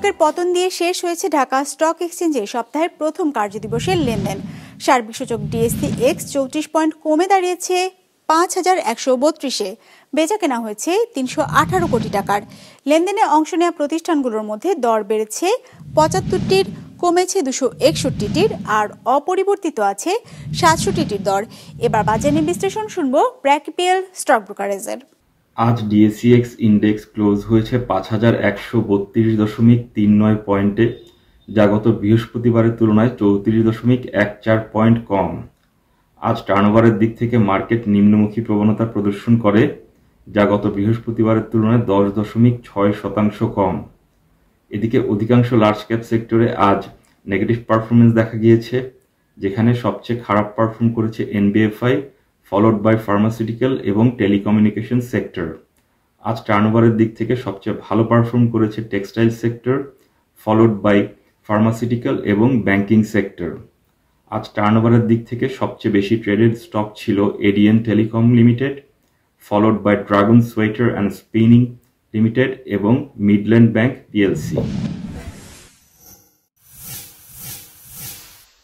সূচকের পতন দিয়ে শেষ হয়েছে ঢাকা স্টক এক্সচেঞ্জে সপ্তাহের প্রথম কার্যদিবসের লেনদেন। সার্বিক সূচক ডিএসসি এক্স 34 পয়েন্ট কমে দাঁড়িয়েছে 5132-এ। বেচা কেনা হয়েছে 318 কোটি টাকার। লেনদেনে অংশ নেওয়া প্রতিষ্ঠানগুলোর মধ্যে দর বেড়েছে 75টির, কমেছে 261টির, আর অপরিবর্তিত আছে 67টির দর। এবার বাজার নিয়ে বিশ্লেষণ শুনবো ব্র্যাকেপিএল স্টক ব্রোকারেজের। আজ ডিএসইএক্স ইন্ডেক্স ক্লোজ হয়েছে 5132.39 পয়েন্টে, যা গত বৃহস্পতিবারের তুলনায় 34.14 পয়েন্ট কম। আজ টার্নওভারের দিক থেকে মার্কেট নিম্নমুখী প্রবণতা প্রদর্শন করে, যা গত বৃহস্পতিবারের তুলনায় 10.6% কম। এদিকে অধিকাংশ লার্জ ক্যাপ সেক্টরে আজ নেগেটিভ পারফরমেন্স দেখা গিয়েছে, যেখানে সবচেয়ে খারাপ পারফর্ম করেছে এনবিএফআই, ফলোড বাই ফার্মাসিউটিক্যাল এবং টেলিকমিউনিকেশন সেক্টর। আজ টার্নওভারের দিক থেকে সবচেয়ে ভালো পারফর্ম করেছে textile sector, followed by pharmaceutical এবং ব্যাংকিং সেক্টর। আজ টার্নওভারের দিক থেকে সবচেয়ে বেশি ট্রেডেড স্টক ছিল ADN Telecom Limited, followed by Dragon Sweater and Spinning Limited এবং মিডল্যান্ড ব্যাংক পিএলসি।